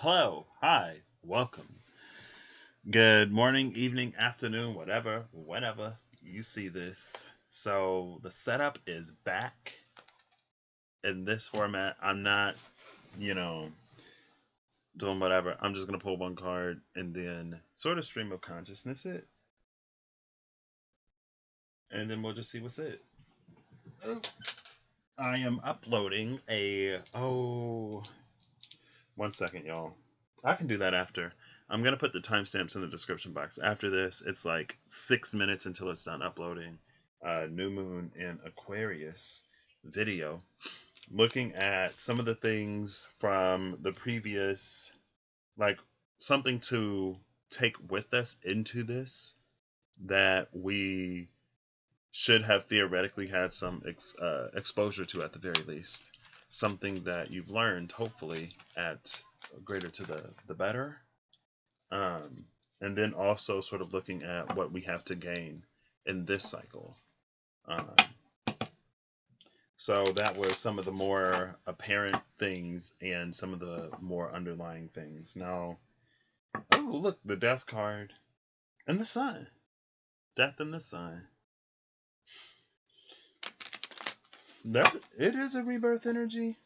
Hello, hi, welcome. Good morning, evening, afternoon, whatever, whenever you see this. So the setup is back in this format. I'm not, you know, doing whatever. I'm just gonna pull one card and then sort of stream of consciousness it, and then we'll just see what's it. Oh, I am uploading a 1 second, y'all. I can do that after. I'm gonna put the timestamps in the description box. After this, it's like 6 minutes until it's done uploading. New Moon in Aquarius video, looking at some of the things from the previous, like something to take with us into this that we should have theoretically had some exposure to at the very least. Something that you've learned, hopefully, at greater to the better. Um, and then also sort of looking at what we have to gain in this cycle. Um, so that was some of the more apparent things and some of the more underlying things. Now, oh, look, the death card and the sun. Death and the sun. It is a rebirth energy.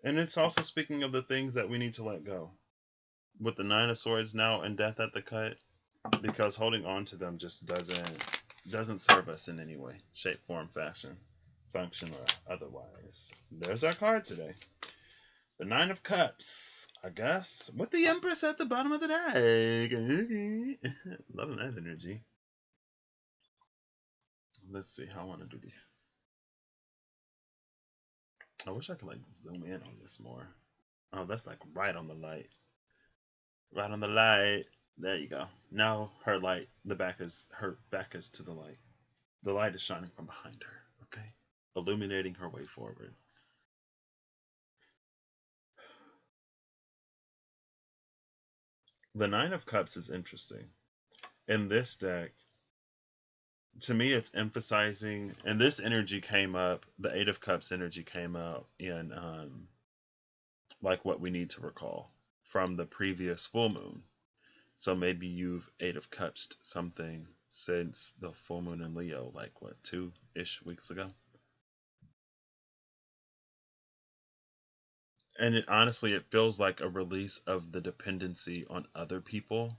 And it's also speaking of the things that we need to let go. With the Nine of Swords now and death at the cut, because holding on to them just doesn't serve us in any way, shape, form, fashion, function, or otherwise. There's our card today. The Nine of Cups, I guess, with the Empress at the bottom of the deck. Loving that energy. Let's see how I want to do this. I wish I could like zoom in on this more. Oh, that's like right on the light. Right on the light. There you go. Now her back is to the light. The light is shining from behind her, okay? Illuminating her way forward. The Nine of Cups is interesting. In this deck, to me, it's emphasizing, and this energy came up, the Eight of Cups energy came up in like what we need to recall from the previous full moon. So maybe you've Eight of Cups something since the full moon in Leo, like what, 2-ish weeks ago? And honestly, it feels like a release of the dependency on other people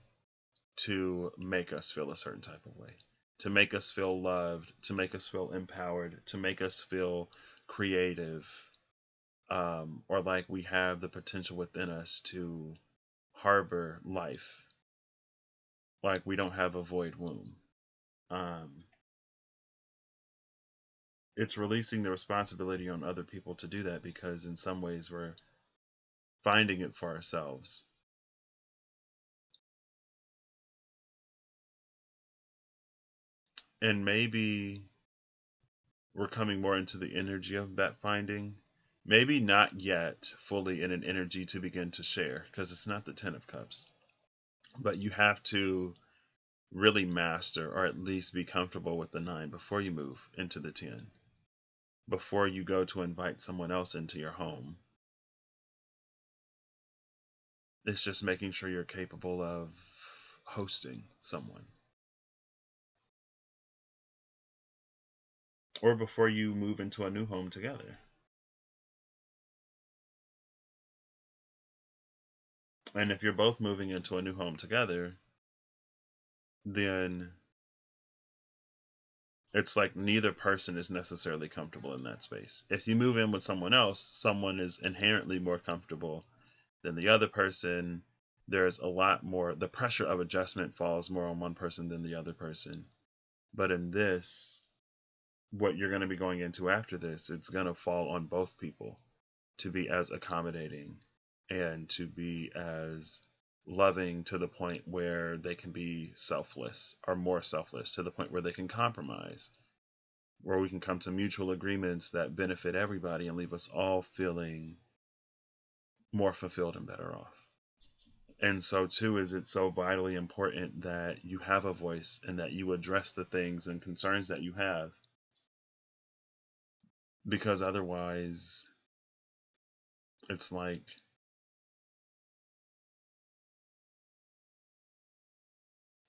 to make us feel a certain type of way, to make us feel loved, to make us feel empowered, to make us feel creative, or like we have the potential within us to harbor life, like we don't have a void womb. Um, it's releasing the responsibility on other people to do that, because in some ways we're finding it for ourselves. And maybe we're coming more into the energy of that finding. Maybe not yet fully in an energy to begin to share, because it's not the Ten of Cups. But you have to really master, or at least be comfortable with the Nine before you move into the 10. Before you go to invite someone else into your home. It's just making sure you're capable of hosting someone. Or before you move into a new home together. And if you're both moving into a new home together, then it's like neither person is necessarily comfortable in that space. If you move in with someone else, someone is inherently more comfortable than the other person. There's a lot more, the pressure of adjustment falls more on one person than the other person. But in this, what you're going to be going into after this, it's going to fall on both people to be as accommodating and to be as loving, to the point where they can be selfless, or more selfless, to the point where they can compromise, where we can come to mutual agreements that benefit everybody and leave us all feeling more fulfilled and better off. And so too is it so vitally important that you have a voice and that you address the things and concerns that you have, because otherwise it's like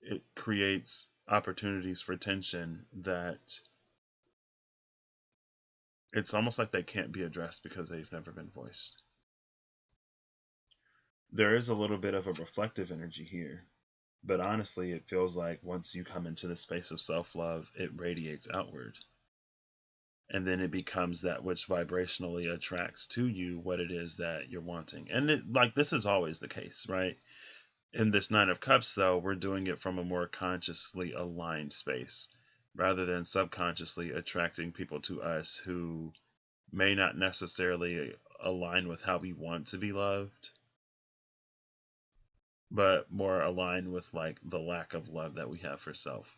it creates opportunities for tension that it's almost like they can't be addressed because they've never been voiced. There is a little bit of a reflective energy here, but honestly, it feels like once you come into the space of self-love, it radiates outward. And then it becomes that which vibrationally attracts to you what it is that you're wanting. And this is always the case, right? In this Nine of Cups, though, we're doing it from a more consciously aligned space rather than subconsciously attracting people to us who may not necessarily align with how we want to be loved, but more aligned with like the lack of love that we have for self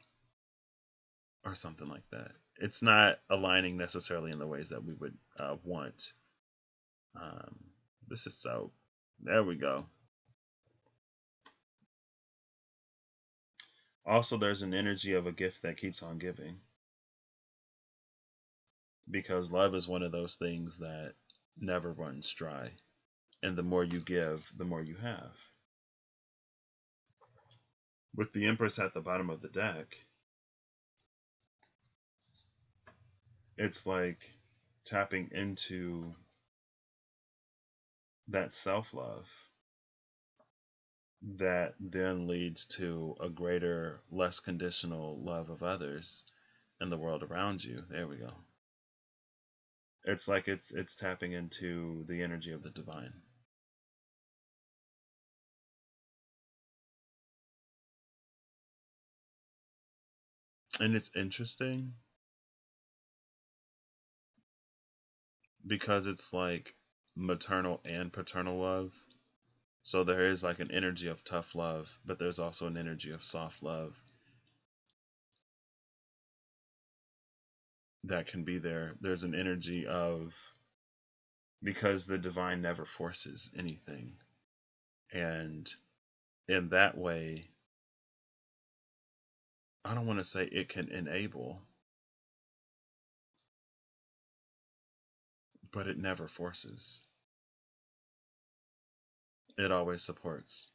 or something like that. It's not aligning necessarily in the ways that we would want. This is so, there we go. Also, there's an energy of a gift that keeps on giving, because love is one of those things that never runs dry. And the more you give, the more you have. With the Empress at the bottom of the deck, it's like tapping into that self-love that then leads to a greater, less conditional love of others and the world around you. There we go. It's like it's tapping into the energy of the divine. And it's interesting because it's like maternal and paternal love. So there is like an energy of tough love, but there's also an energy of soft love that can be there. There's an energy of, because the divine never forces anything. And in that way, I don't want to say it can enable, but it never forces. It always supports.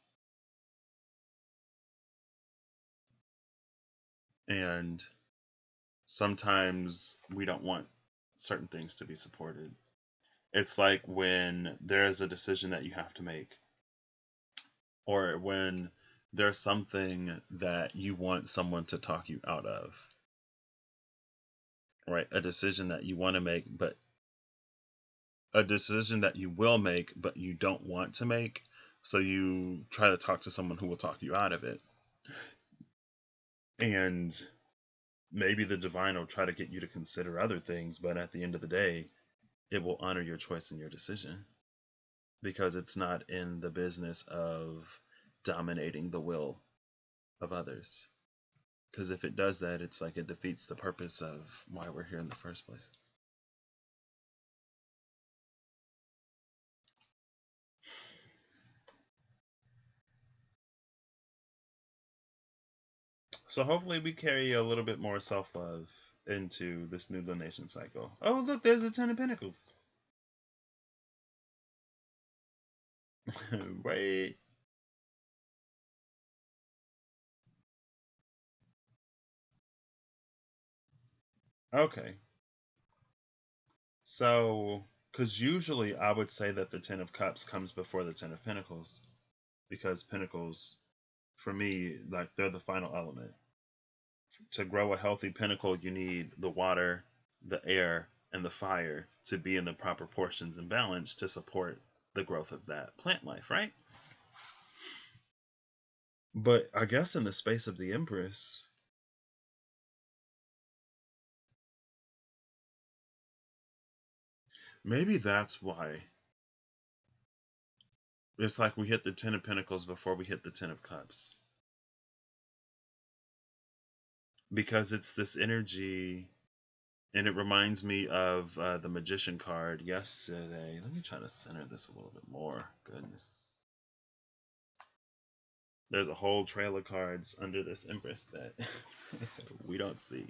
And sometimes we don't want certain things to be supported. It's like when there is a decision that you have to make, or when there's something that you want someone to talk you out of, right? A decision that you want to make, but a decision that you will make, but you don't want to make. So you try to talk to someone who will talk you out of it. And maybe the divine will try to get you to consider other things, but at the end of the day, it will honor your choice and your decision, because it's not in the business of dominating the will of others. Because if it does that, it's like it defeats the purpose of why we're here in the first place. So hopefully we carry a little bit more self-love into this new donation cycle. Oh, look, there's a Ten of Pentacles. Wait. Okay. So, because usually I would say that the Ten of Cups comes before the Ten of Pentacles, because Pentacles, for me, like, they're the final element. To grow a healthy pentacle, you need the water, the air, and the fire to be in the proper portions and balance to support the growth of that plant life, right? But I guess in the space of the Empress, maybe that's why it's like we hit the Ten of Pentacles before we hit the Ten of Cups. Because it's this energy, and it reminds me of the Magician card yesterday. Let me try to center this a little bit more. Goodness. There's a whole trail of cards under this Empress that we don't see.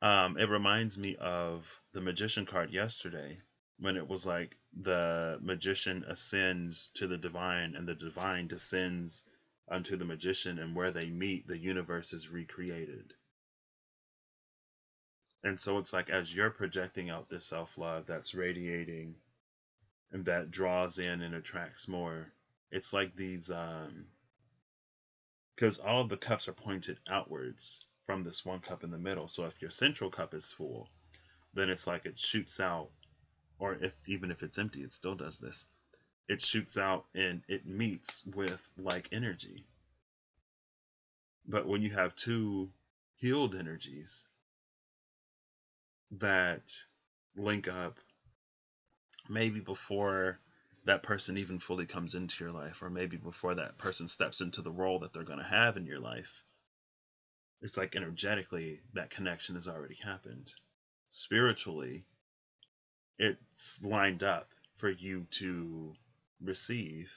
It reminds me of the Magician card yesterday, when it was like the magician ascends to the divine and the divine descends unto the magician, and where they meet, the universe is recreated. And so it's like, as you're projecting out this self-love that's radiating and that draws in and attracts more, it's like these because all of the cups are pointed outwards from this one cup in the middle. So if your central cup is full, then it's like it shoots out, or if even if it's empty, it still does this. It shoots out and it meets with like energy. But when you have two healed energies that link up, maybe before that person even fully comes into your life, or maybe before that person steps into the role that they're going to have in your life, it's like energetically that connection has already happened. Spiritually, it's lined up for you to receive.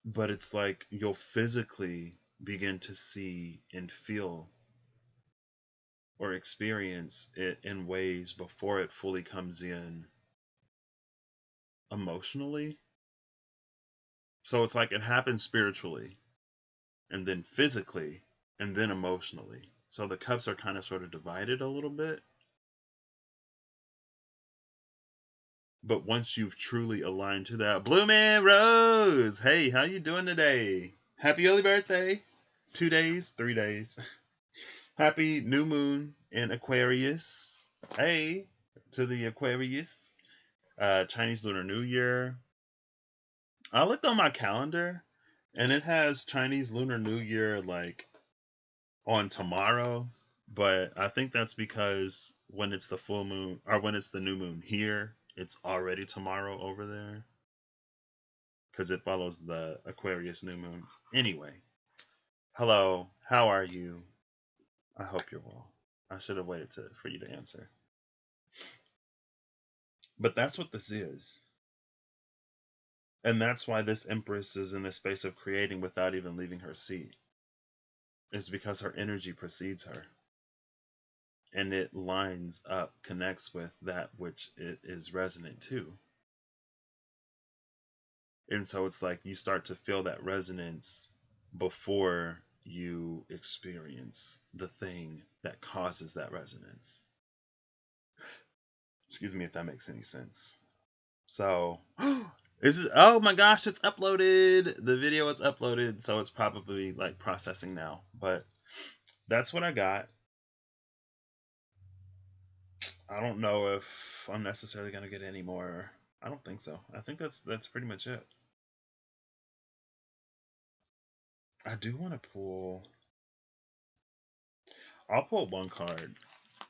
But it's like you'll physically begin to see and feel or experience it in ways before it fully comes in emotionally. So it's like it happens spiritually, and then physically, and then emotionally. So the cups are kind of sort of divided a little bit. But once you've truly aligned to that, Blooming Rose, hey, how you doing today? Happy early birthday. 2 days, 3 days. Happy new moon in Aquarius. Hey, to the Aquarius. Chinese Lunar New Year. I looked on my calendar, and it has Chinese Lunar New Year like on tomorrow. But I think that's because when it's the full moon, or when it's the new moon here, it's already tomorrow over there, because it follows the Aquarius new moon. Anyway, hello, how are you? I hope you're well. I should have waited for you to answer. But that's what this is. And that's why this Empress is in a space of creating without even leaving her seat. It's because her energy precedes her. And it lines up, connects with that which it is resonant to. And so it's like you start to feel that resonance before you experience the thing that causes that resonance. Excuse me if that makes any sense. So, oh my gosh, it's uploaded. The video is uploaded, so it's probably like processing now. But that's what I got. I don't know if I'm necessarily going to get any more. I don't think so. I think that's pretty much it. I do want to pull. I'll pull one card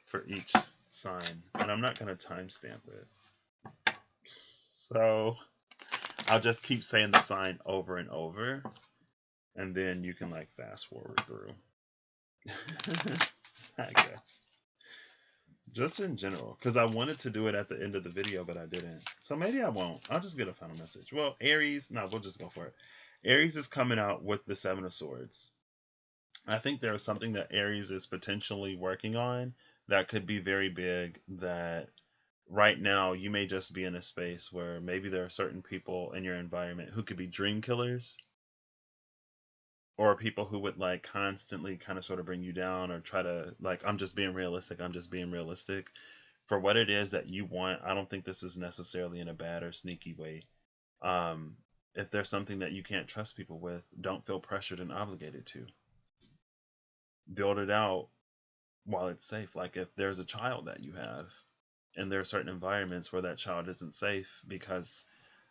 for each sign, and I'm not going to timestamp it. So I'll just keep saying the sign over and over, and then you can like fast forward through. I guess. Just in general, because I wanted to do it at the end of the video, but I didn't. So maybe I won't. I'll just get a final message. Well, Aries, no, we'll just go for it. Aries is coming out with the Seven of Swords. I think there is something that Aries is potentially working on that could be very big, that right now you may just be in a space where maybe there are certain people in your environment who could be dream killers, or people who would like constantly kind of sort of bring you down, or try to like, I'm just being realistic for what it is that you want. I don't think this is necessarily in a bad or sneaky way. If there's something that you can't trust people with, don't feel pressured and obligated to. Build it out while it's safe. Like if there's a child that you have, and there are certain environments where that child isn't safe because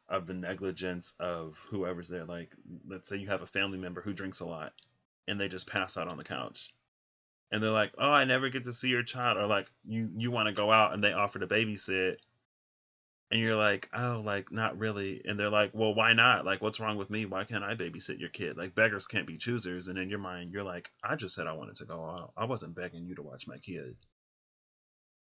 of the negligence of whoever's there. Like, let's say you have a family member who drinks a lot and they just pass out on the couch, and they're like, oh, I never get to see your child. Or like you want to go out and they offer to babysit, and you're like, oh, like not really. And they're like, well, why not? Like, what's wrong with me? Why can't I babysit your kid? Like, beggars can't be choosers. And in your mind, you're like, I just said I wanted to go out. I wasn't begging you to watch my kid.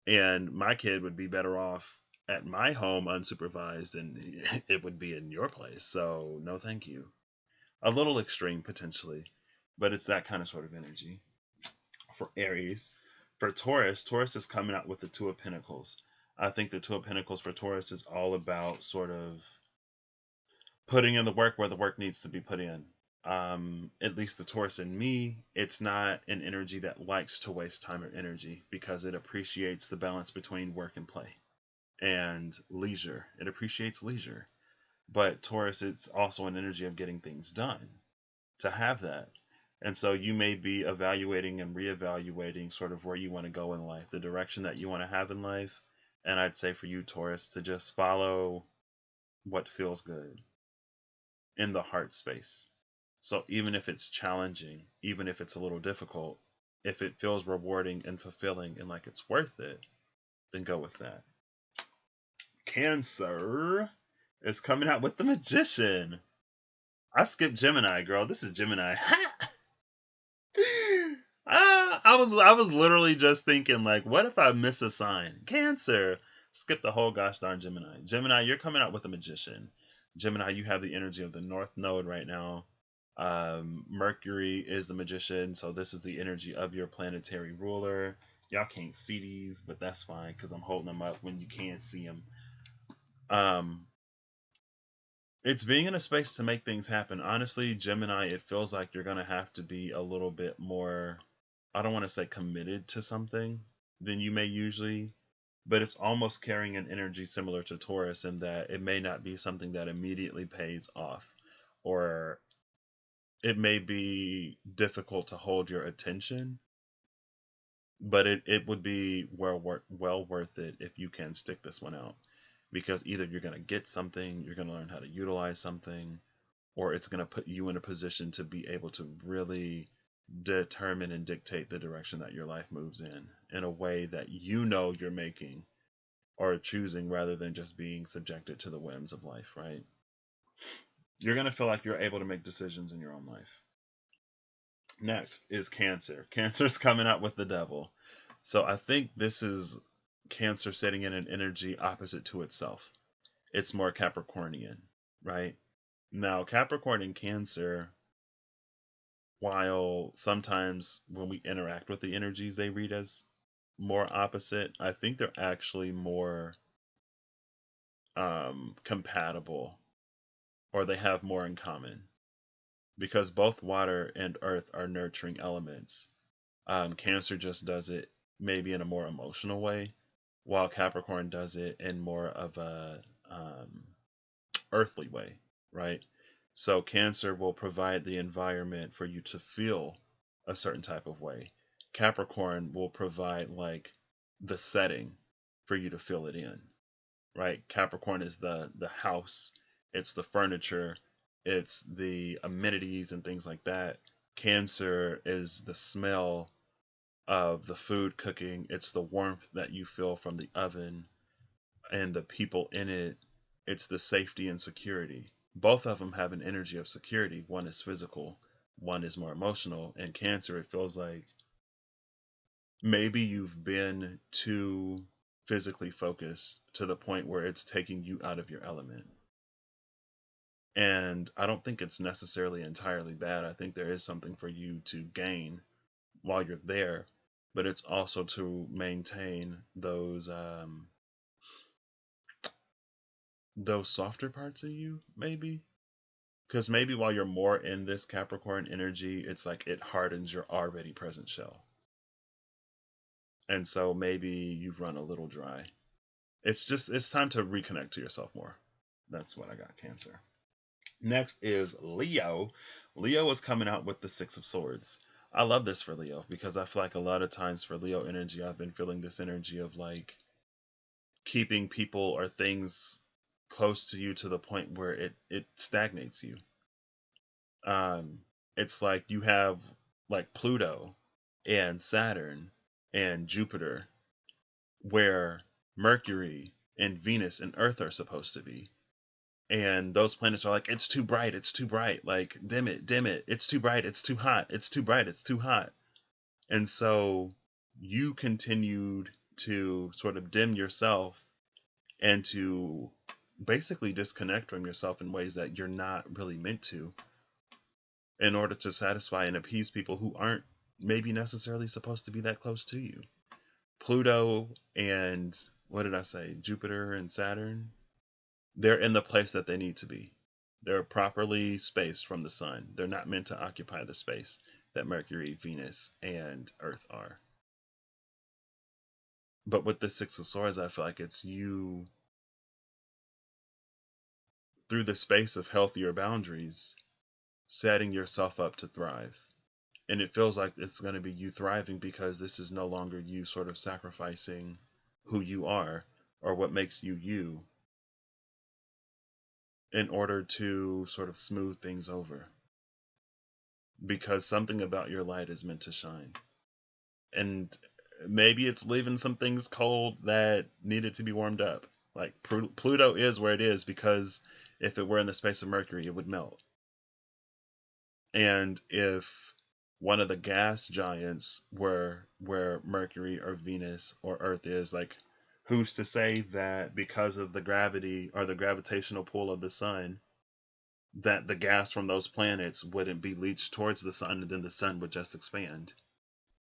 And my kid would be better off at my home unsupervised than it would be in your place. So no thank you. A little extreme potentially, but it's that kind of sort of energy for Aries. For Taurus, Taurus is coming out with the Two of Pentacles. I think the Two of Pentacles for Taurus is all about sort of putting in the work where the work needs to be put in. At least the Taurus in me, it's not an energy that likes to waste time or energy because it appreciates the balance between work and play and leisure. It appreciates leisure. But Taurus, it's also an energy of getting things done to have that. And so you may be evaluating and reevaluating sort of where you want to go in life, the direction that you want to have in life. And I'd say for you, Taurus, to just follow what feels good in the heart space. So even if it's challenging, even if it's a little difficult, if it feels rewarding and fulfilling and like it's worth it, then go with that. Cancer is coming out with the Magician. I skipped Gemini, girl. This is Gemini. I was literally just thinking, like, what if I miss a sign? Cancer. Skip the whole gosh darn Gemini. Gemini, you're coming out with a Magician. Gemini, you have the energy of the North Node right now. Mercury is the Magician, so this is the energy of your planetary ruler. Y'all can't see these, but that's fine because I'm holding them up when you can't see them. It's being in a space to make things happen. Honestly, Gemini, it feels like you're going to have to be a little bit more, I don't want to say committed to something than you may usually, but it's almost carrying an energy similar to Taurus in that it may not be something that immediately pays off, or it may be difficult to hold your attention, but it would be well worth it if you can stick this one out. Because either you're going to get something, you're going to learn how to utilize something, or it's going to put you in a position to be able to really determine and dictate the direction that your life moves in a way that you know you're making or choosing rather than just being subjected to the whims of life, right? You're going to feel like you're able to make decisions in your own life. Next is Cancer. Cancer's coming out with the Devil. So I think this is Cancer setting in an energy opposite to itself. It's more Capricornian, right? Now, Capricorn and Cancer, while sometimes when we interact with the energies they read as more opposite, I think they're actually more compatible, or they have more in common, because both water and earth are nurturing elements. Cancer just does it maybe in a more emotional way, while Capricorn does it in more of a earthly way, right? So Cancer will provide the environment for you to feel a certain type of way. Capricorn will provide like the setting for you to feel it in, right? Capricorn is the house, it's the furniture, it's the amenities and things like that. Cancer is the smell of the food cooking, it's the warmth that you feel from the oven and the people in it, it's the safety and security. Both of them have an energy of security. One is physical, one is more emotional. And Cancer, it feels like maybe you've been too physically focused to the point where it's taking you out of your element. And I don't think it's necessarily entirely bad. I think there is something for you to gain while you're there, but it's also to maintain those softer parts of you, maybe. Because maybe while you're more in this Capricorn energy, it's like it hardens your already present shell. And so maybe you've run a little dry. It's time to reconnect to yourself more. That's what I got, Cancer. Next is Leo. Leo is coming out with the Six of Swords. I love this for Leo because I feel like a lot of times for Leo energy, I've been feeling this energy of like keeping people or things close to you to the point where it stagnates you. It's like you have like Pluto and Saturn and Jupiter, where Mercury and Venus and Earth are supposed to be. And those planets are like, it's too bright, like dim it, it's too bright, it's too hot, it's too bright, it's too hot. And so you continued to sort of dim yourself and to basically disconnect from yourself in ways that you're not really meant to, in order to satisfy and appease people who aren't maybe necessarily supposed to be that close to you. Pluto and, what did I say, Jupiter and Saturn, they're in the place that they need to be. They're properly spaced from the sun. They're not meant to occupy the space that Mercury, Venus, and Earth are. But with the Six of Swords, I feel like it's you, through the space of healthier boundaries, setting yourself up to thrive. And it feels like it's going to be you thriving because this is no longer you sort of sacrificing who you are or what makes you you in order to sort of smooth things over. Because something about your light is meant to shine. And maybe it's leaving some things cold that needed to be warmed up. Like Pluto is where it is because if it were in the space of Mercury, it would melt. And if one of the gas giants were where Mercury or Venus or Earth is, like, who's to say that because of the gravity or the gravitational pull of the sun, that the gas from those planets wouldn't be leached towards the sun and then the sun would just expand?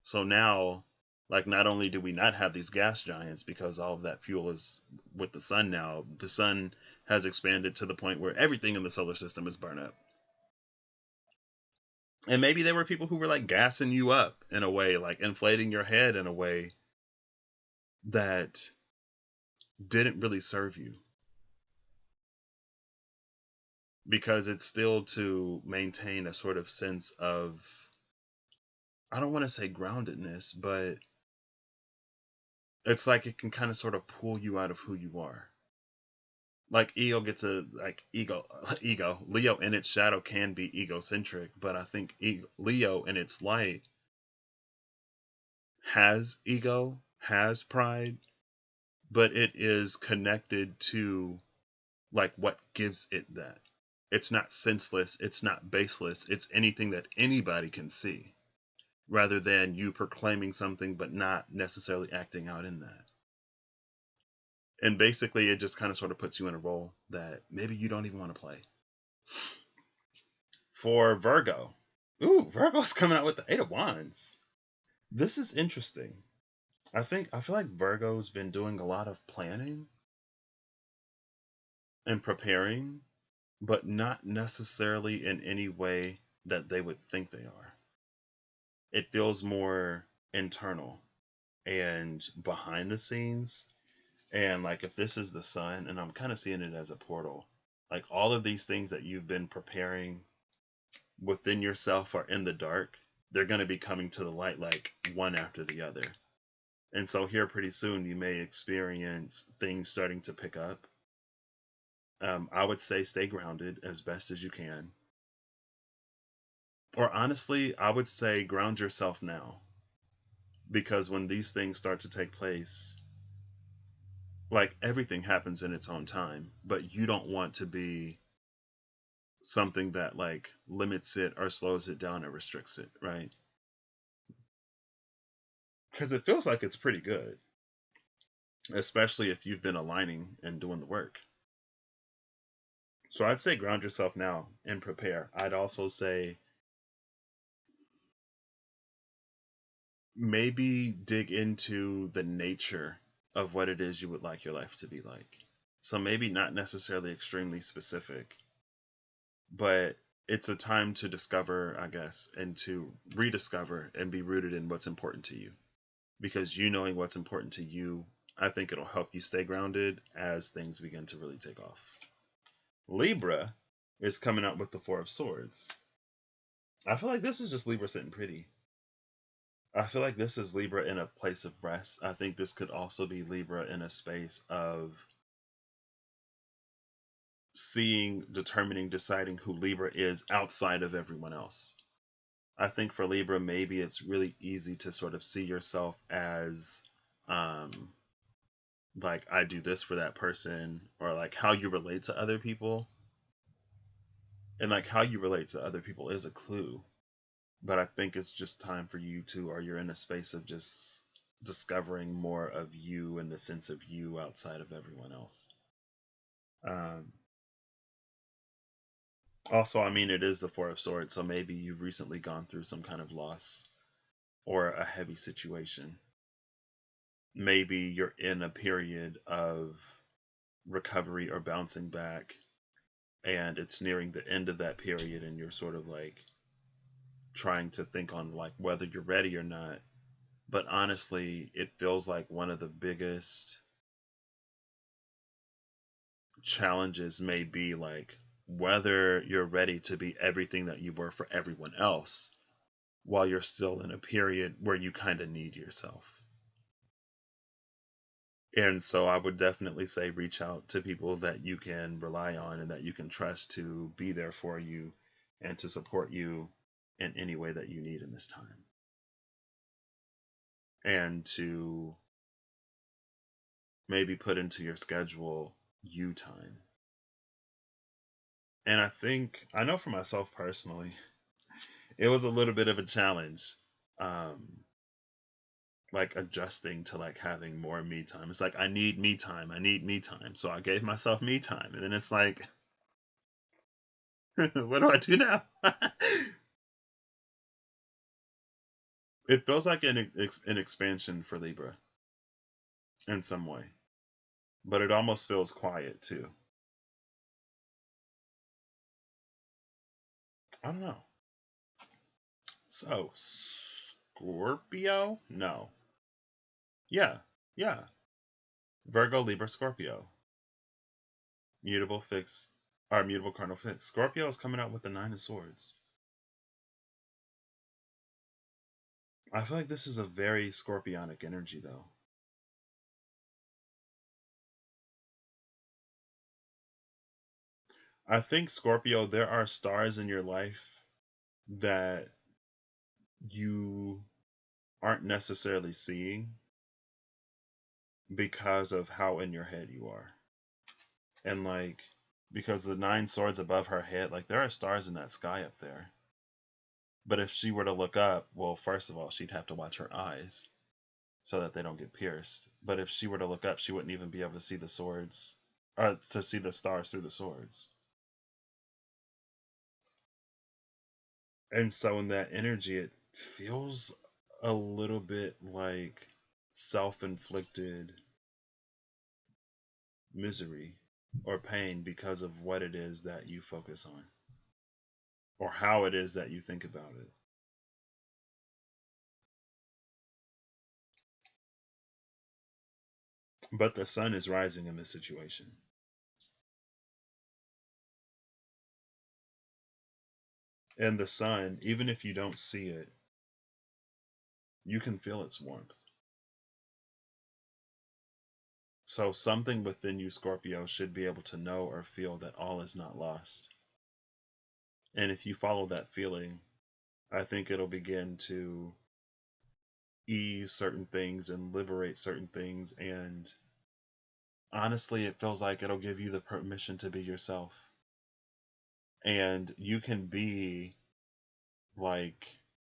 So now, like, not only do we not have these gas giants because all of that fuel is with the sun now, the sun has expanded to the point where everything in the solar system is burned up. And maybe there were people who were like gassing you up in a way, like inflating your head in a way that didn't really serve you. Because it's still to maintain a sort of sense of, I don't want to say groundedness, but it's like it can kind of sort of pull you out of who you are. Like ego Leo in its shadow can be egocentric, but I think Leo in its light has ego, has pride, but it is connected to like what gives it that. It's not senseless, it's not baseless, it's anything that anybody can see, rather than you proclaiming something but not necessarily acting out in that. And basically, it just kind of sort of puts you in a role that maybe you don't even want to play. For Virgo, Virgo's coming out with the Eight of Wands. This is interesting. I feel like Virgo's been doing a lot of planning and preparing, but not necessarily in any way that they would think they are. It feels more internal and behind the scenes. And like if this is the sun, and I'm kind of seeing it as a portal, like all of these things that you've been preparing within yourself are in the dark, they're going to be coming to the light like one after the other. And so here pretty soon you may experience things starting to pick up. I would say stay grounded as best as you can. Or honestly, I would say ground yourself now. Because when these things start to take place, like everything happens in its own time, but you don't want to be something that like limits it or slows it down or restricts it, right? Because it feels like it's pretty good, especially if you've been aligning and doing the work. So I'd say ground yourself now and prepare. I'd also say maybe dig into the nature of what it is you would like your life to be like. So maybe not necessarily extremely specific, but it's a time to discover, I guess, and to rediscover and be rooted in what's important to you. Because you knowing what's important to you, I think it'll help you stay grounded as things begin to really take off. Libra is coming out with the Four of Swords. I feel like this is just Libra sitting pretty. I feel like this is Libra in a place of rest. I think this could also be Libra in a space of seeing, determining, deciding who Libra is outside of everyone else. I think for Libra, maybe it's really easy to sort of see yourself as like I do this for that person, or like how you relate to other people. And like how you relate to other people is a clue. But I think it's just time for you to, or you're in a space of just discovering more of you and the sense of you outside of everyone else. Also, I mean, it is the Four of Swords, so maybe you've recently gone through some kind of loss or a heavy situation. Maybe you're in a period of recovery or bouncing back, and it's nearing the end of that period, and you're sort of like trying to think on like whether you're ready or not. But honestly, it feels like one of the biggest challenges may be like whether you're ready to be everything that you were for everyone else while you're still in a period where you kind of need yourself. And so I would definitely say reach out to people that you can rely on and that you can trust to be there for you and to support you in any way that you need in this time. And to maybe put into your schedule you time. And I know for myself personally, it was a little bit of a challenge. Like adjusting to like having more me time. It's like I need me time. I need me time. So I gave myself me time. And then it's like what do I do now? It feels like an expansion for Libra in some way. But it almost feels quiet too. I don't know. So, Scorpio? No. Yeah. Yeah. Virgo, Libra, Scorpio. Mutable fixed, or mutable cardinal fixed. Scorpio is coming out with the Nine of Swords. I feel like this is a very scorpionic energy, though. I think, Scorpio, there are stars in your life that you aren't necessarily seeing because of how in your head you are. And, like, because the Nine Swords above her head, like, there are stars in that sky up there. But if she were to look up, well, first of all, she'd have to watch her eyes so that they don't get pierced. But if she were to look up, she wouldn't even be able to see the swords, or to see the stars through the swords. And so in that energy, it feels a little bit like self-inflicted misery or pain because of what it is that you focus on or how it is that you think about it. But the sun is rising in this situation. And the sun, even if you don't see it, you can feel its warmth. So something within you, Scorpio, should be able to know or feel that all is not lost. And if you follow that feeling, I think it'll begin to ease certain things and liberate certain things. And honestly, it feels like it'll give you the permission to be yourself. And you can be like,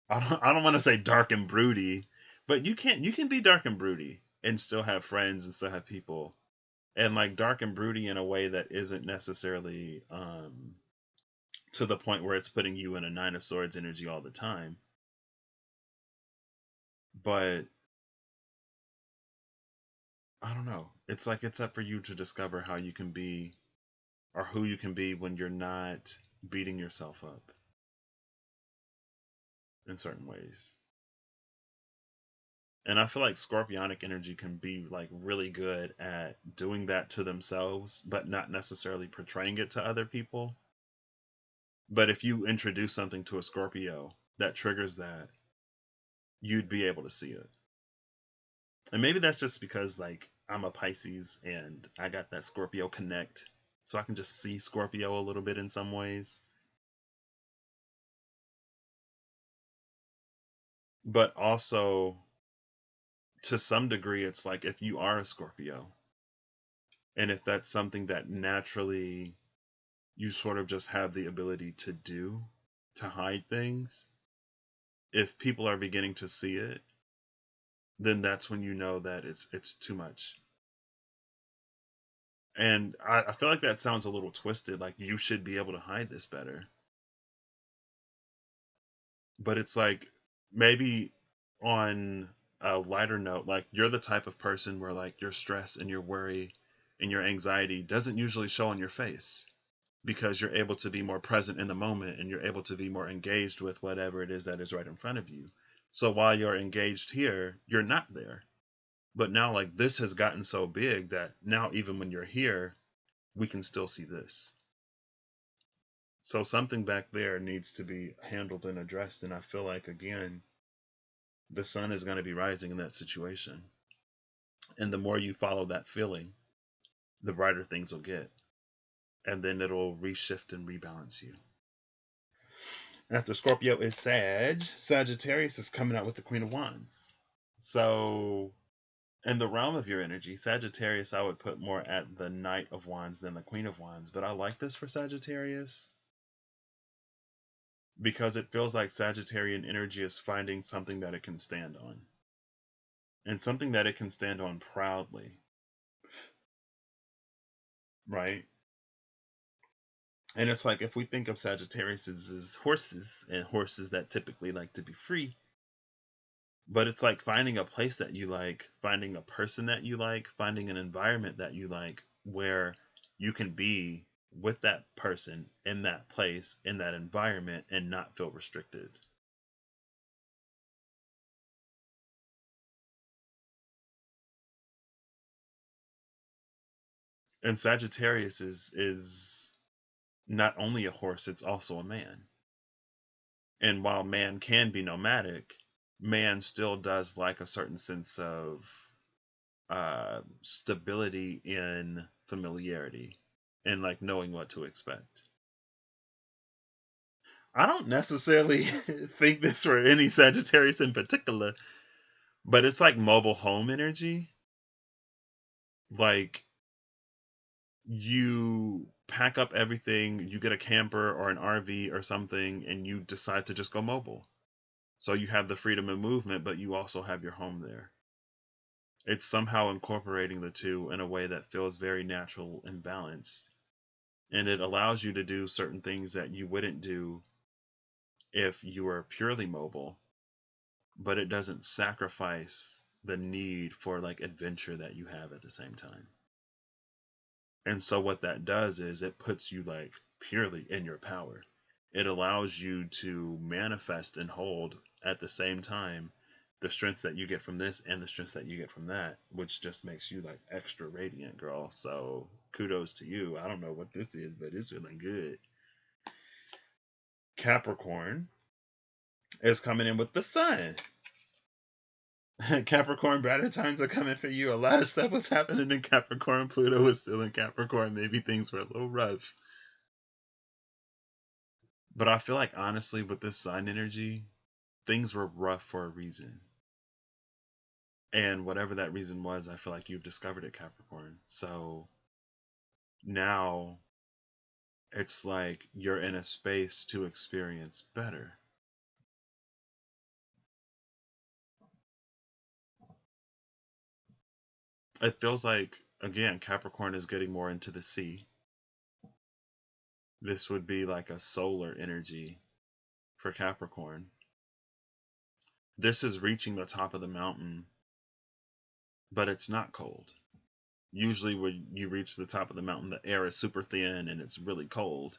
I don't want to say dark and broody, but you can be dark and broody and still have friends and still have people. And like dark and broody in a way that isn't necessarily to the point where it's putting you in a Nine of Swords energy all the time. But I don't know. It's like it's up for you to discover how you can be or who you can be when you're not beating yourself up in certain ways. And I feel like scorpionic energy can be like really good at doing that to themselves, but not necessarily portraying it to other people. But if you introduce something to a Scorpio that triggers that, you'd be able to see it. And maybe that's just because like I'm a Pisces and I got that Scorpio connect, so I can just see Scorpio a little bit in some ways. But also to some degree it's like if you are a Scorpio and if that's something that naturally you sort of just have the ability to do, to hide things, if people are beginning to see it, then that's when you know that it's too much. And I feel like that sounds a little twisted, like you should be able to hide this better. But it's like maybe on a lighter note, like you're the type of person where like your stress and your worry and your anxiety doesn't usually show on your face. because you're able to be more present in the moment and you're able to be more engaged with whatever it is that is right in front of you. So while you're engaged here, you're not there. But now, like, this has gotten so big that now, even when you're here, we can still see this. So something back there needs to be handled and addressed. And I feel like, again, the sun is going to be rising in that situation. And the more you follow that feeling, the brighter things will get. And then it'll reshift and rebalance you. After Scorpio is Sag, Sagittarius is coming out with the Queen of Wands. So, in the realm of your energy, Sagittarius I would put more at the Knight of Wands than the Queen of Wands. But I like this for Sagittarius because it feels like Sagittarian energy is finding something that it can stand on. And something that it can stand on proudly. Right? And it's like, if we think of Sagittarius as horses, and horses that typically like to be free, but it's like finding a place that you like, finding a person that you like, finding an environment that you like, where you can be with that person in that place, in that environment, and not feel restricted. And Sagittarius is not only a horse, it's also a man. And while man can be nomadic, man still does like a certain sense of stability in familiarity and like knowing what to expect. I don't necessarily think this for any Sagittarius in particular, but it's like mobile home energy. Like, you pack up everything, you get a camper or an RV or something, and you decide to just go mobile. So you have the freedom of movement, but you also have your home there. It's somehow incorporating the two in a way that feels very natural and balanced. And it allows you to do certain things that you wouldn't do if you were purely mobile, but it doesn't sacrifice the need for like adventure that you have at the same time. And so what that does is it puts you like purely in your power. It allows you to manifest and hold at the same time the strength that you get from this and the strength that you get from that, which just makes you like extra radiant, girl. So kudos to you. I don't know what this is, but it's feeling good. Capricorn is coming in with the sun. Capricorn, brighter times are coming for you. A lot of stuff was happening in Capricorn. Pluto was still in Capricorn. Maybe things were a little rough. But I feel like, honestly, with this sun energy, things were rough for a reason. And whatever that reason was, I feel like you've discovered it, Capricorn. So now it's like you're in a space to experience better. It feels like, again, Capricorn is getting more into the sea. This would be like a solar energy for Capricorn. This is reaching the top of the mountain, but it's not cold. Usually, when you reach the top of the mountain, the air is super thin and it's really cold.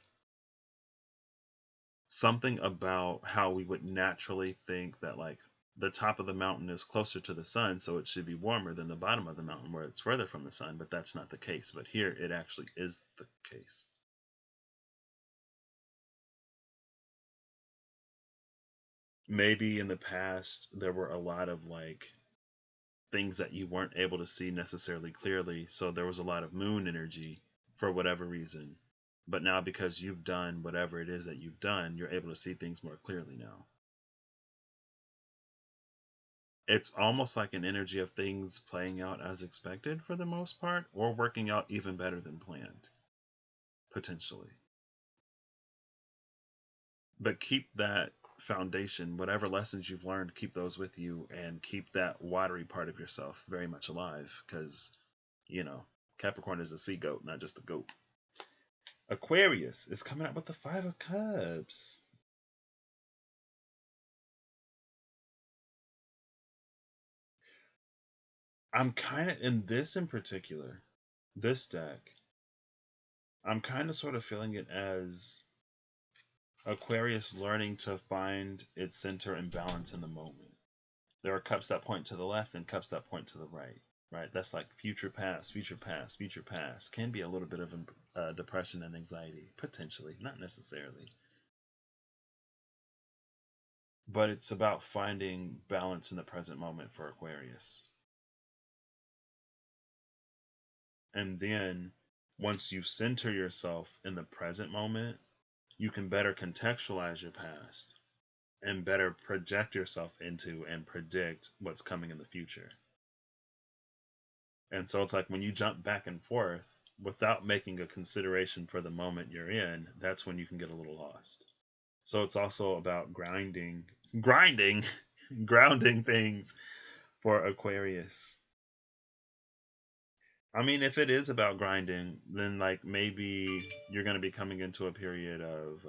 Something about how we would naturally think that, like, the top of the mountain is closer to the sun, so it should be warmer than the bottom of the mountain where it's further from the sun, but that's not the case. But here, it actually is the case. Maybe in the past, there were a lot of like things that you weren't able to see necessarily clearly. So there was a lot of moon energy for whatever reason. But now, because you've done whatever it is that you've done, you're able to see things more clearly now. It's almost like an energy of things playing out as expected for the most part, or working out even better than planned, potentially. But keep that foundation, whatever lessons you've learned, keep those with you and keep that watery part of yourself very much alive because, you know, Capricorn is a sea goat, not just a goat. Aquarius is coming out with the Five of Cups. I'm kind of in this in particular, this deck. I'm kind of sort of feeling it as Aquarius learning to find its center and balance in the moment. There are cups that point to the left and cups that point to the right. Right? That's like future, past, future, past, future, past. Can be a little bit of depression and anxiety, potentially, not necessarily. But it's about finding balance in the present moment for Aquarius. And then once you center yourself in the present moment, you can better contextualize your past and better project yourself into and predict what's coming in the future. And so it's like when you jump back and forth without making a consideration for the moment you're in, that's when you can get a little lost. So it's also about grounding things for Aquarius. I mean, if it is about grinding, then like maybe you're going to be coming into a period of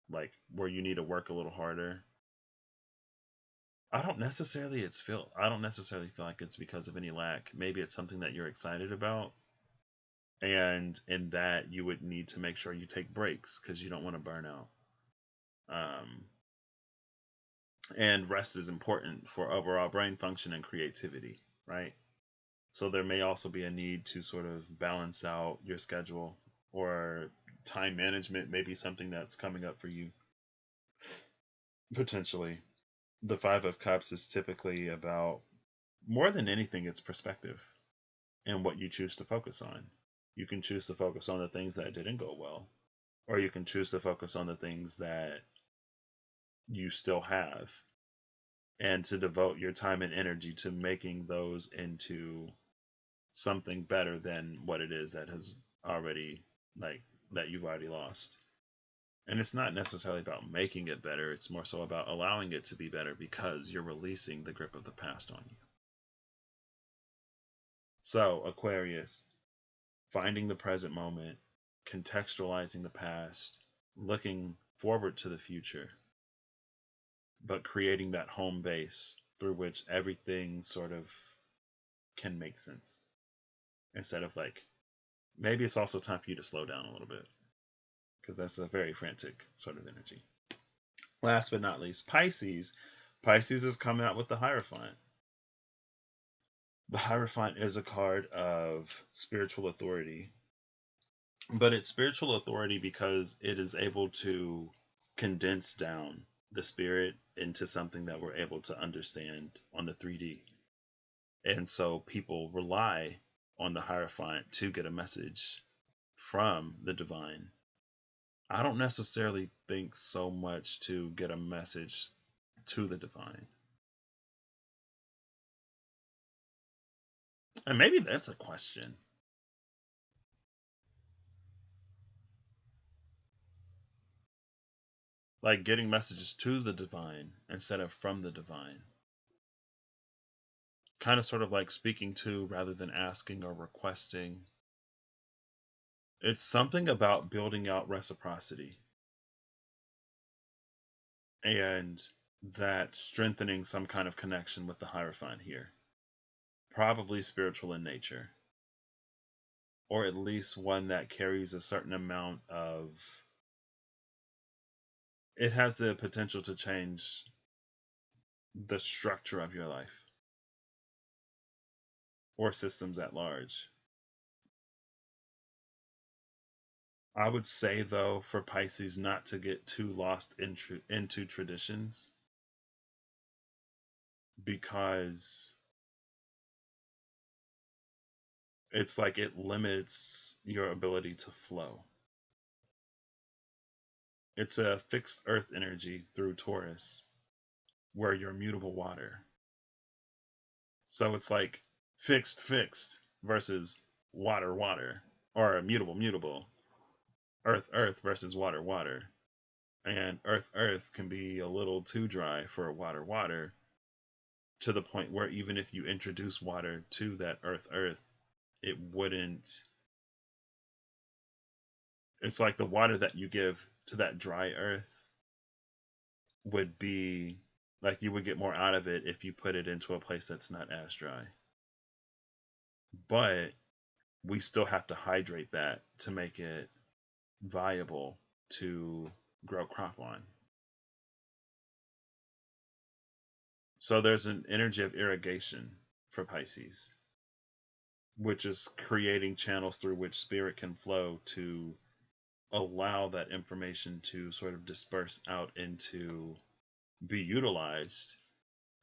like where you need to work a little harder. I don't necessarily feel like it's because of any lack. Maybe it's something that you're excited about, and in that you would need to make sure you take breaks because you don't want to burn out. And rest is important for overall brain function and creativity, right? So there may also be a need to sort of balance out your schedule, or time management may be something that's coming up for you potentially. The Five of Cups is typically about, more than anything, it's perspective and what you choose to focus on. You can choose to focus on the things that didn't go well, or you can choose to focus on the things that you still have, and to devote your time and energy to making those into something better than what it is that has already, like, that you've already lost. And it's not necessarily about making it better, it's more so about allowing it to be better because you're releasing the grip of the past on you. So, Aquarius, finding the present moment, contextualizing the past, looking forward to the future, but creating that home base through which everything sort of can make sense. Instead of like, maybe it's also time for you to slow down a little bit, because that's a very frantic sort of energy. Last but not least, Pisces. Pisces is coming out with the Hierophant. The Hierophant is a card of spiritual authority, but it's spiritual authority because it is able to condense down the spirit into something that we're able to understand on the 3D. And so people rely on the Hierophant to get a message from the divine. I don't necessarily think so much to get a message to the divine. And maybe that's a question. Like getting messages to the divine instead of from the divine. Kind of sort of like speaking to rather than asking or requesting. It's something about building out reciprocity and that strengthening some kind of connection with the Hierophant here. Probably spiritual in nature, or at least one that carries a certain amount of, it has the potential to change the structure of your life or systems at large. I would say, though, for Pisces not to get too lost into traditions, because it's like it limits your ability to flow. It's a fixed earth energy through Taurus, where you're mutable water. So it's like fixed versus water, or mutable, earth versus water. And earth can be a little too dry for water, to the point where even if you introduce water to that earth, it wouldn't. It's like the water that you give to that dry earth would be like, you would get more out of it if you put it into a place that's not as dry. But we still have to hydrate that to make it viable to grow crop on. So there's an energy of irrigation for Pisces, which is creating channels through which spirit can flow to allow that information to sort of disperse out and to be utilized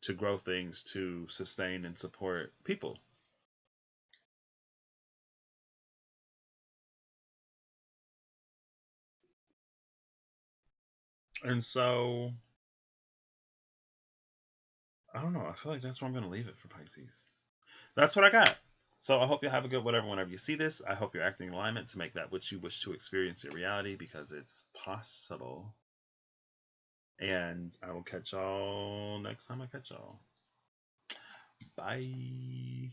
to grow things to sustain and support people. And so, I don't know. I feel like that's where I'm going to leave it for Pisces. That's what I got. So I hope you have a good whatever whenever you see this. I hope you're acting in alignment to make that what you wish to experience your reality, because it's possible. And I will catch y'all next time I catch y'all. Bye.